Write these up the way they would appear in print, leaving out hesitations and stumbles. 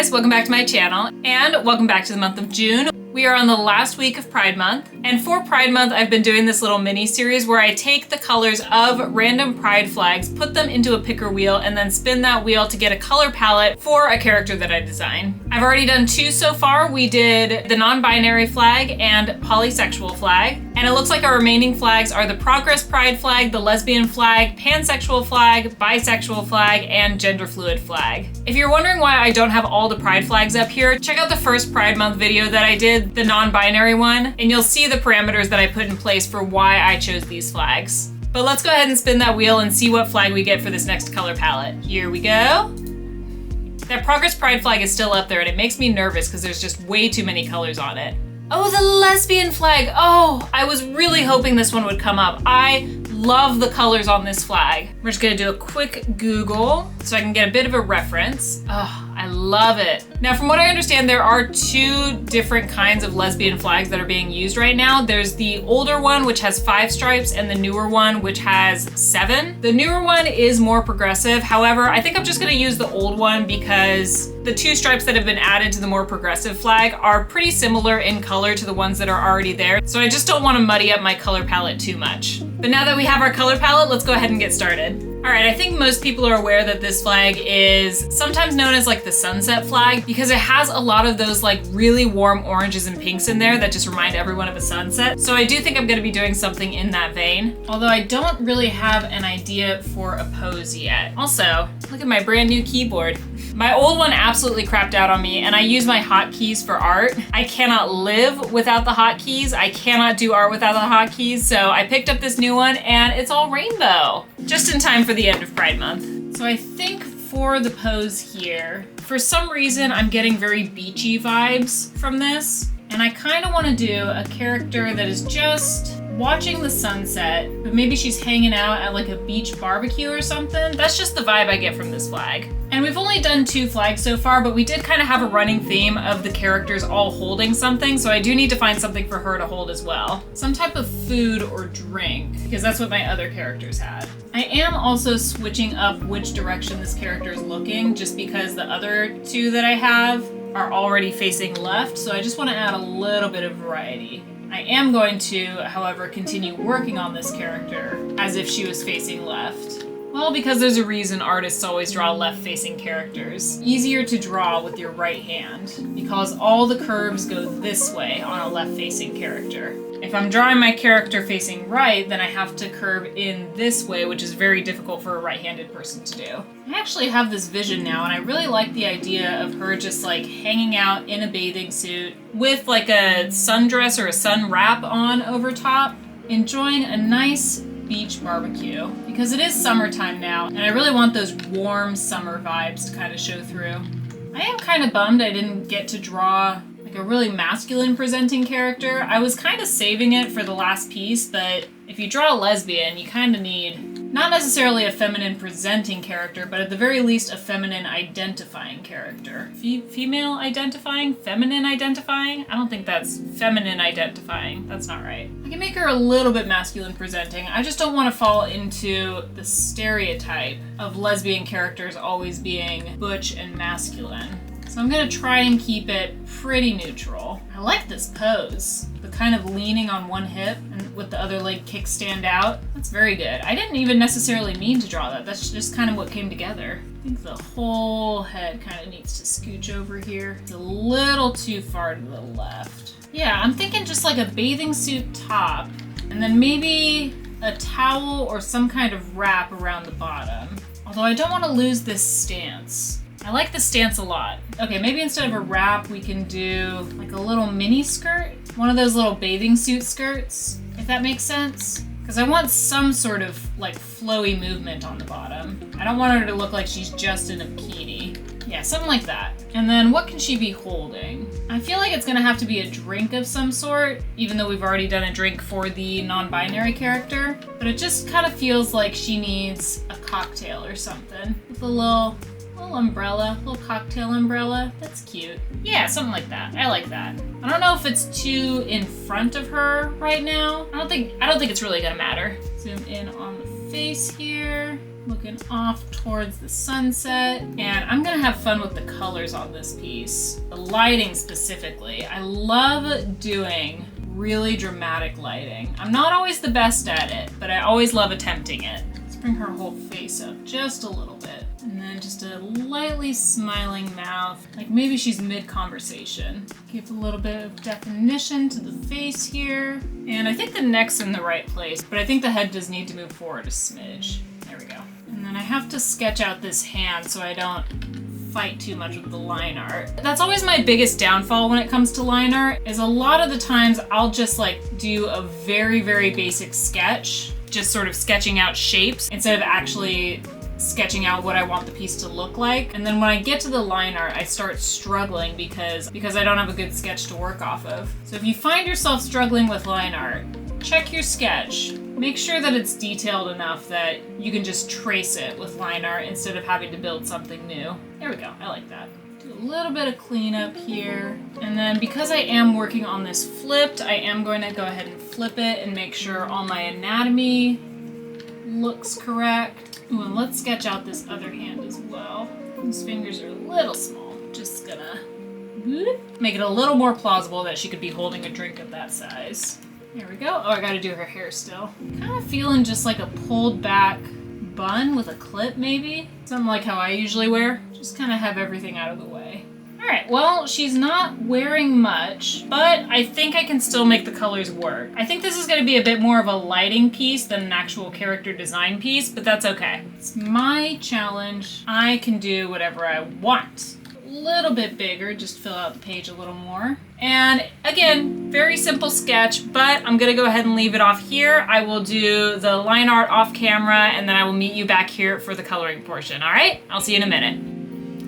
guys, welcome back to my channel, and welcome back to the month of June. We are on the last week of Pride Month, and for Pride Month I've been doing this little mini series where I take the colors of random pride flags, put them into a picker wheel, and then spin that wheel to get a color palette for a character that I design. I've already done 2 so far. We did the non-binary flag and polysexual flag, and it looks like our remaining flags are the progress pride flag, the lesbian flag, pansexual flag, bisexual flag, and gender fluid flag. If you're wondering why I don't have all the pride flags up here, check out the first Pride Month video that I did, the non-binary one, and you'll see the parameters that I put in place for why I chose these flags. But let's go ahead and spin that wheel and see what flag we get for this next color palette. Here we go. That progress pride flag is still up there and it makes me nervous because there's just way too many colors on it. Oh, the lesbian flag. Oh, I was really hoping this one would come up. I love the colors on this flag. We're just gonna do a quick Google so I can get a bit of a reference. Oh, I love it. Now, from what I understand, there are 2 different kinds of lesbian flags that are being used right now. There's the older one, which has 5 stripes, and the newer one, which has 7. The newer one is more progressive. However, I think I'm just gonna use the old one because the 2 stripes that have been added to the more progressive flag are pretty similar in color to the ones that are already there. So I just don't want to muddy up my color palette too much. But now that we have our color palette, let's go ahead and get started. All right, I think most people are aware that this flag is sometimes known as like the sunset flag because it has a lot of those like really warm oranges and pinks in there that just remind everyone of a sunset. So I do think I'm gonna be doing something in that vein, although I don't really have an idea for a pose yet. Also, look at my brand new keyboard. My old one absolutely crapped out on me and I use my hotkeys for art. I cannot live without the hotkeys. I cannot do art without the hotkeys. So I picked up this new one and it's all rainbow. Just in time for the end of Pride Month. So I think for the pose here, for some reason I'm getting very beachy vibes from this. And I kind of want to do a character that is just watching the sunset, but maybe she's hanging out at like a beach barbecue or something. That's just the vibe I get from this flag. And we've only done 2 flags so far, but we did kind of have a running theme of the characters all holding something, so I do need to find something for her to hold as well. Some type of food or drink, because that's what my other characters had. I am also switching up which direction this character is looking, just because the other 2 that I have are already facing left, so I just want to add a little bit of variety. I am going to, however, continue working on this character as if she was facing left. Well, because there's a reason artists always draw left-facing characters. Easier to draw with your right hand, because all the curves go this way on a left-facing character. If I'm drawing my character facing right, then I have to curve in this way, which is very difficult for a right-handed person to do. I actually have this vision now, and I really like the idea of her just like hanging out in a bathing suit with like a sundress or a sun wrap on over top, enjoying a nice beach barbecue, because it is summertime now, and I really want those warm summer vibes to kind of show through. I am kind of bummed I didn't get to draw like a really masculine presenting character. I was kind of saving it for the last piece, but if you draw a lesbian, you kind of need not necessarily a feminine presenting character, but at the very least a feminine identifying character. Female identifying? Feminine identifying? I don't think that's feminine identifying. That's not right. I can make her a little bit masculine presenting. I just don't want to fall into the stereotype of lesbian characters always being butch and masculine. So I'm gonna try and keep it pretty neutral. I like this pose. The kind of leaning on one hip and with the other leg kickstand out. That's very good. I didn't even necessarily mean to draw that. That's just kind of what came together. I think the whole head kind of needs to scooch over here. It's a little too far to the left. Yeah, I'm thinking just like a bathing suit top and then maybe a towel or some kind of wrap around the bottom. Although I don't want to lose this stance. I like the stance a lot. Okay, maybe instead of a wrap, we can do like a little mini skirt. One of those little bathing suit skirts, if that makes sense. Because I want some sort of like flowy movement on the bottom. I don't want her to look like she's just in a bikini. Yeah, something like that. And then what can she be holding? I feel like it's gonna have to be a drink of some sort, even though we've already done a drink for the non-binary character. But it just kind of feels like she needs a cocktail or something. With a little umbrella, little cocktail umbrella. That's cute. Yeah, something like that. I like that. I don't know if it's too in front of her right now. I don't think it's really gonna matter. Zoom in on the face here. looking off towards the sunset. And I'm gonna have fun with the colors on this piece. The lighting specifically. I love doing really dramatic lighting. I'm not always the best at it, but I always love attempting it. Let's bring her whole face up just a little bit. And then just a lightly smiling mouth, like maybe she's mid-conversation. Give a little bit of definition to the face here. And I think the neck's in the right place, but I think the head does need to move forward a smidge. There we go. And then I have to sketch out this hand so I don't fight too much with the line art. That's always my biggest downfall when it comes to line art, is a lot of the times I'll just like do a very, very basic sketch, just sort of sketching out shapes instead of actually sketching out what I want the piece to look like. And then when I get to the line art, I start struggling because I don't have a good sketch to work off of. So if you find yourself struggling with line art, check your sketch. Make sure that it's detailed enough that you can just trace it with line art instead of having to build something new. There we go, I like that. Do a little bit of cleanup here. And then because I am working on this flipped, I am going to go ahead and flip it and make sure all my anatomy looks correct. Ooh, and let's sketch out this other hand as well. These fingers are a little small. Just gonna make it a little more plausible that she could be holding a drink of that size. There we go. Oh, I gotta do her hair still. Kind of feeling just like a pulled back bun with a clip maybe. Something like how I usually wear. Just kind of have everything out of the way. All right, well, she's not wearing much, but I think I can still make the colors work. I think this is gonna be a bit more of a lighting piece than an actual character design piece, but that's okay. It's my challenge. I can do whatever I want. A little bit bigger, just fill out the page a little more. And again, very simple sketch, but I'm gonna go ahead and leave it off here. I will do the line art off camera, and then I will meet you back here for the coloring portion, all right? I'll see you in a minute.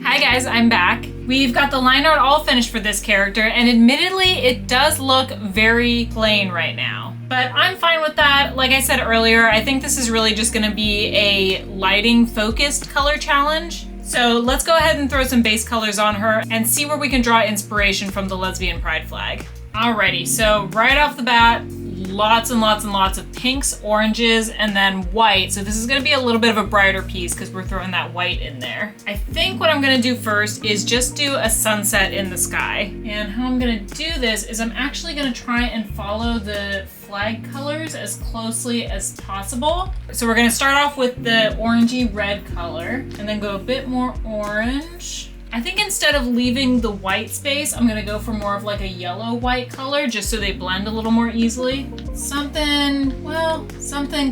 Hi guys, I'm back. We've got the line art all finished for this character, and admittedly, it does look very plain right now. But I'm fine with that. Like I said earlier, I think this is really just gonna be a lighting focused color challenge. So let's go ahead and throw some base colors on her and see where we can draw inspiration from the lesbian pride flag. Alrighty, so right off the bat, lots and lots and lots of pinks, oranges, and then white. So this is gonna be a little bit of a brighter piece because we're throwing that white in there. I think what I'm gonna do first is just do a sunset in the sky. And how I'm gonna do this is I'm actually gonna try and follow the flag colors as closely as possible. So we're gonna start off with the orangey red color and then go a bit more orange. I think instead of leaving the white space, I'm gonna go for more of like a yellow-white color just so they blend a little more easily. Something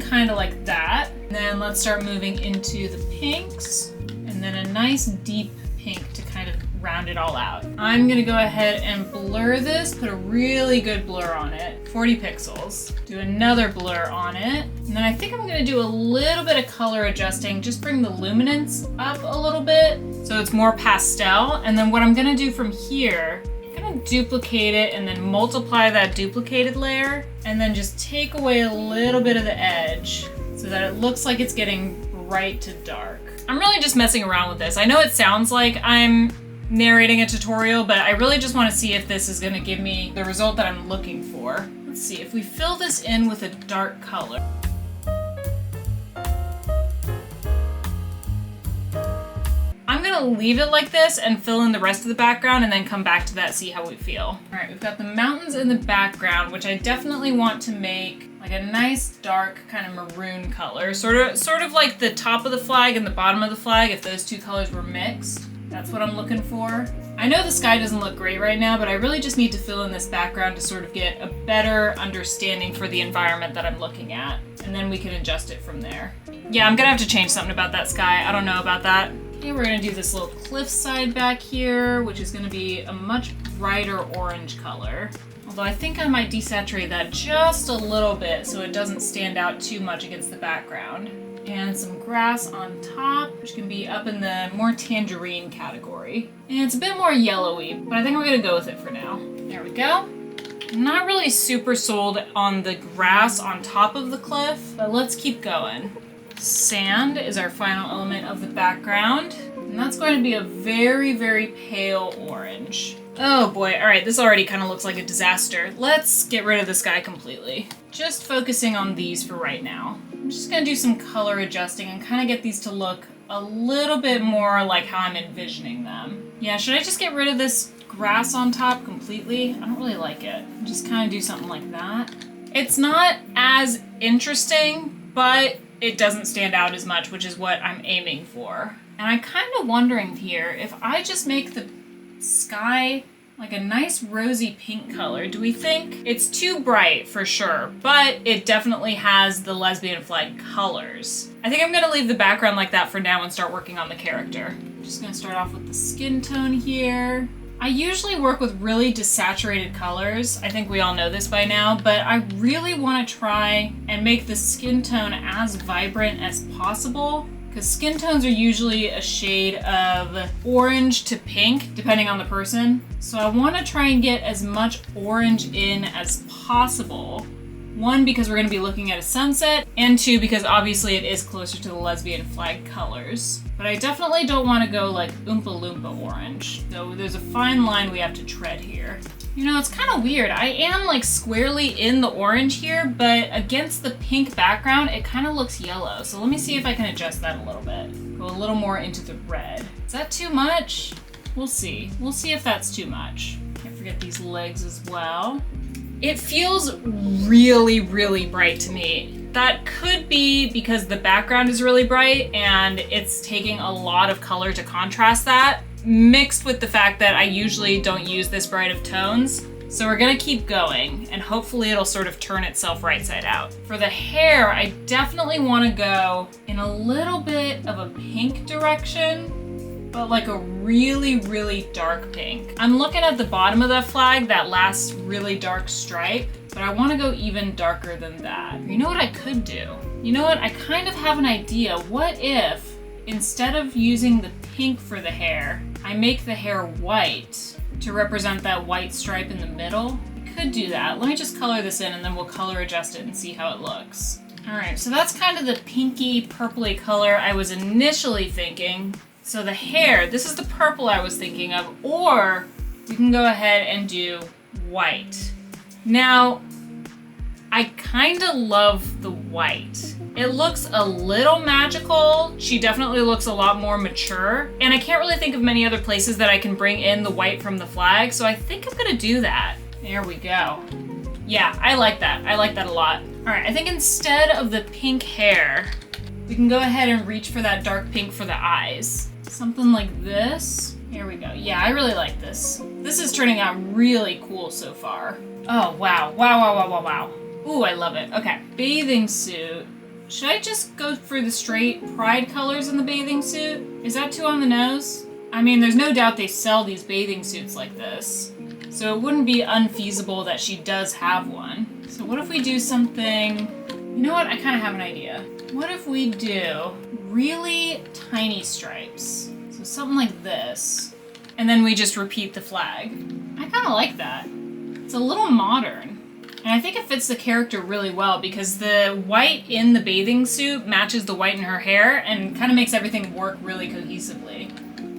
kind of like that. And then let's start moving into the pinks and then a nice deep pink to kind of round it all out. I'm gonna go ahead and blur this, put a really good blur on it, 40 pixels. Do another blur on it. And then I think I'm gonna do a little bit of color adjusting, just bring the luminance up a little bit so it's more pastel. And then what I'm gonna do from here, I'm gonna duplicate it and then multiply that duplicated layer and then just take away a little bit of the edge so that it looks like it's getting bright to dark. I'm really just messing around with this. I know it sounds like I'm narrating a tutorial, but I really just want to see if this is going to give me the result that I'm looking for. Let's see, if we fill this in with a dark color. I'm going to leave it like this and fill in the rest of the background and then come back to that, see how we feel. All right, we've got the mountains in the background, which I definitely want to make like a nice dark kind of maroon color, sort of like the top of the flag and the bottom of the flag if those two colors were mixed. That's what I'm looking for. I know the sky doesn't look great right now, but I really just need to fill in this background to sort of get a better understanding for the environment that I'm looking at, and then we can adjust it from there. Yeah, I'm gonna have to change something about that sky. I don't know about that. Okay, we're gonna do this little cliffside back here, which is gonna be a much brighter orange color. Although I think I might desaturate that just a little bit so it doesn't stand out too much against the background. And some grass on top, which can be up in the more tangerine category. And it's a bit more yellowy, but I think we're gonna go with it for now. There we go. I'm not really super sold on the grass on top of the cliff, but let's keep going. Sand is our final element of the background, and that's going to be a very, very pale orange. Oh boy, all right, this already kind of looks like a disaster. Let's get rid of the sky completely. Just focusing on these for right now. I'm just gonna do some color adjusting and kind of get these to look a little bit more like how I'm envisioning them. Yeah, should I just get rid of this grass on top completely? I don't really like it. Just kind of do something like that. It's not as interesting, but it doesn't stand out as much, which is what I'm aiming for. And I'm kind of wondering here, if I just make the sky like a nice rosy pink color, do we think it's too bright for sure, but it definitely has the lesbian flag colors. I think I'm gonna leave the background like that for now and start working on the character. I'm just gonna start off with the skin tone here. I usually work with really desaturated colors. I think we all know this by now, but I really want to try and make the skin tone as vibrant as possible, because skin tones are usually a shade of orange to pink, depending on the person. So I want to try and get as much orange in as possible. One, because we're going to be looking at a sunset, and two, because obviously it is closer to the lesbian flag colors. But I definitely don't want to go like Oompa Loompa orange. So there's a fine line we have to tread here. You know, it's kind of weird. I am like squarely in the orange here, but against the pink background, it kind of looks yellow. So let me see if I can adjust that a little bit. Go a little more into the red. Is that too much? We'll see. We'll see if that's too much. Can't forget these legs as well. It feels really, really bright to me. That could be because the background is really bright and it's taking a lot of color to contrast that, mixed with the fact that I usually don't use this bright of tones. So we're gonna keep going and hopefully it'll sort of turn itself right side out. For the hair, I definitely wanna go in a little bit of a pink direction, but like a really, really dark pink. I'm looking at the bottom of that flag, that last really dark stripe, but I wanna go even darker than that. You know what I could do? You know what, I kind of have an idea. What if, instead of using the pink for the hair, I make the hair white to represent that white stripe in the middle? I could do that. Let me just color this in and then we'll color adjust it and see how it looks. All right, so that's kind of the pinky purpley color I was initially thinking. So the hair, this is the purple I was thinking of, or we can go ahead and do white. Now, I kind of love the white. It looks a little magical. She definitely looks a lot more mature. And I can't really think of many other places that I can bring in the white from the flag, so I think I'm gonna do that. There we go. Yeah, I like that. I like that a lot. All right, I think instead of the pink hair, we can go ahead and reach for that dark pink for the eyes. Something like this. Here we go. Yeah, I really like this. This is turning out really cool so far. Oh, wow. Wow, wow, wow, wow, wow. Ooh, I love it. Okay, bathing suit. Should I just go for the straight pride colors in the bathing suit? Is that too on the nose? I mean, there's no doubt they sell these bathing suits like this, so it wouldn't be unfeasible that she does have one. So what if we do something... You know what? I kind of have an idea. What if we do really tiny stripes? So something like this. And then we just repeat the flag. I kind of like that. It's a little modern. And I think it fits the character really well because the white in the bathing suit matches the white in her hair and kind of makes everything work really cohesively.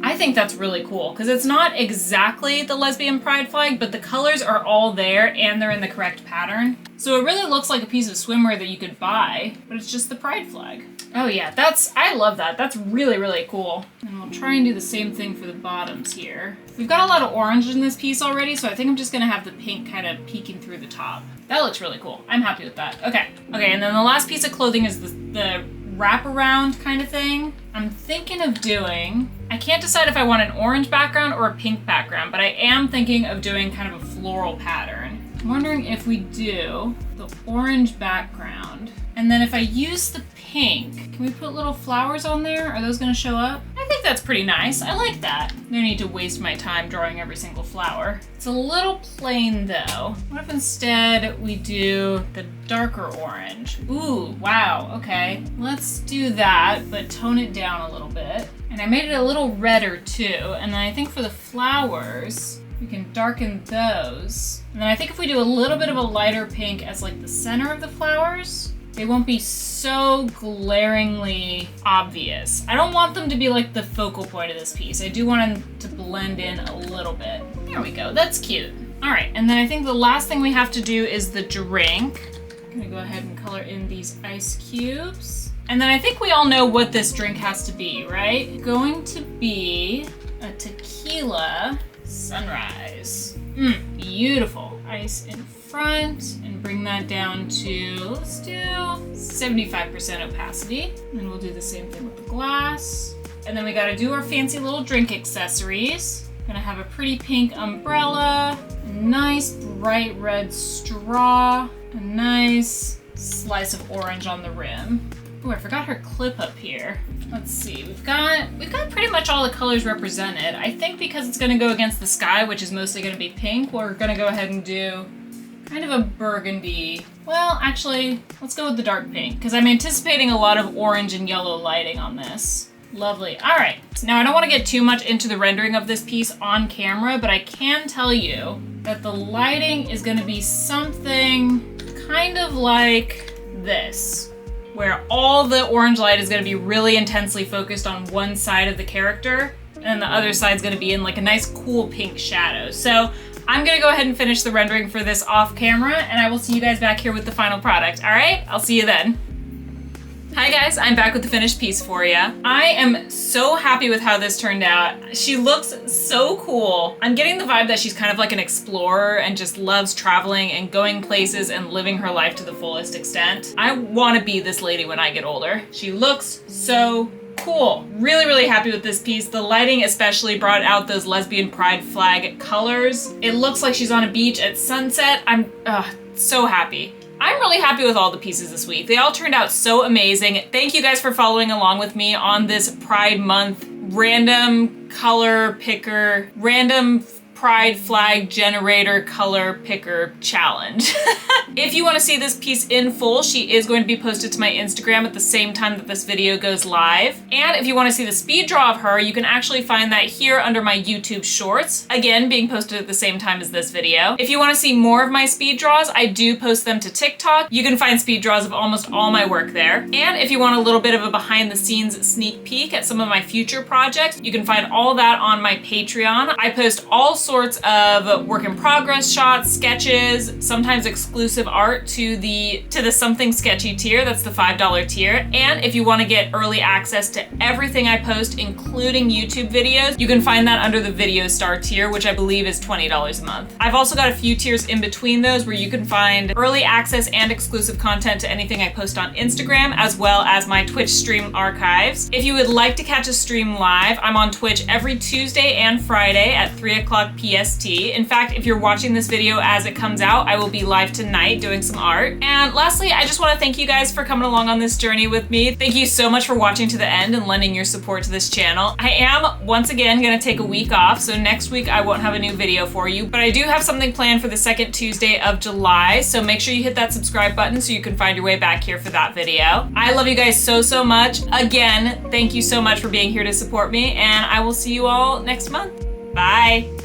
I think that's really cool because it's not exactly the lesbian pride flag, but the colors are all there and they're in the correct pattern. So it really looks like a piece of swimwear that you could buy, but it's just the pride flag. Oh yeah, I love that. That's really, really cool. And we'll try and do the same thing for the bottoms here. We've got a lot of orange in this piece already, so I think I'm just gonna have the pink kind of peeking through the top. That looks really cool. I'm happy with that. Okay, and then the last piece of clothing is the wraparound kind of thing. I'm thinking of doing, I can't decide if I want an orange background or a pink background, but I am thinking of doing kind of a floral pattern. I'm wondering if we do the orange background, and then if I use the pink, can we put little flowers on there? Are those gonna show up? I think that's pretty nice. I like that. No need to waste my time drawing every single flower. It's a little plain though. What if instead we do the darker orange? Ooh, wow, okay. Let's do that, but tone it down a little bit. And I made it a little redder too. And then I think for the flowers, we can darken those. And then I think if we do a little bit of a lighter pink as like the center of the flowers, they won't be so glaringly obvious. I don't want them to be like the focal point of this piece. I do want them to blend in a little bit. There we go, that's cute. All right, and then I think the last thing we have to do is the drink. I'm gonna go ahead and color in these ice cubes. And then I think we all know what this drink has to be, right? Going to be a tequila sunrise. Beautiful. Ice in front and bring that down to, let's do 75% opacity. And we'll do the same thing with the glass. And then we gotta do our fancy little drink accessories. Gonna have a pretty pink umbrella, a nice bright red straw, a nice slice of orange on the rim. Oh, I forgot her clip up here. Let's see, we've got pretty much all the colors represented. I think because it's gonna go against the sky, which is mostly gonna be pink, we're gonna go ahead and do kind of a burgundy. Well, actually, let's go with the dark pink, because I'm anticipating a lot of orange and yellow lighting on this. Lovely. All right, now I don't want to get too much into the rendering of this piece on camera, but I can tell you that the lighting is going to be something kind of like this, where all the orange light is going to be really intensely focused on one side of the character, and the other side is going to be in like a nice cool pink shadow. So I'm going to go ahead and finish the rendering for this off camera, and I will see you guys back here with the final product. All right, I'll see you then. Hi guys, I'm back with the finished piece for you. I am so happy with how this turned out. She looks so cool. I'm getting the vibe that she's kind of like an explorer and just loves traveling and going places and living her life to the fullest extent. I want to be this lady when I get older. She looks so cool. Really, really happy with this piece. The lighting especially brought out those lesbian pride flag colors. It looks like she's on a beach at sunset. I'm so happy. I'm really happy with all the pieces this week. They all turned out so amazing. Thank you guys for following along with me on this Pride Month random color picker, random pride flag generator color picker challenge. If you want to see this piece in full, she is going to be posted to my Instagram at the same time that this video goes live. And if you want to see the speed draw of her, you can actually find that here under my YouTube shorts, again being posted at the same time as this video. If you want to see more of my speed draws, I do post them to TikTok. You can find speed draws of almost all my work there. And if you want a little bit of a behind the scenes sneak peek at some of my future projects, you can find all that on my Patreon. I post all sorts of work in progress shots, sketches, sometimes exclusive art to the something sketchy tier. That's the $5 tier. And if you want to get early access to everything I post, including YouTube videos, you can find that under the Video Star tier, which I believe is $20 a month. I've also got a few tiers in between those where you can find early access and exclusive content to anything I post on Instagram, as well as my Twitch stream archives. If you would like to catch a stream live, I'm on Twitch every Tuesday and Friday at 3 o'clock PST. In fact, if you're watching this video as it comes out, I will be live tonight doing some art. And lastly, I just want to thank you guys for coming along on this journey with me. Thank you so much for watching to the end and lending your support to this channel. I am once again going to take a week off, so next week I won't have a new video for you, but I do have something planned for the second Tuesday of July, so make sure you hit that subscribe button so you can find your way back here for that video. I love you guys so, so much. Again, thank you so much for being here to support me, and I will see you all next month. Bye.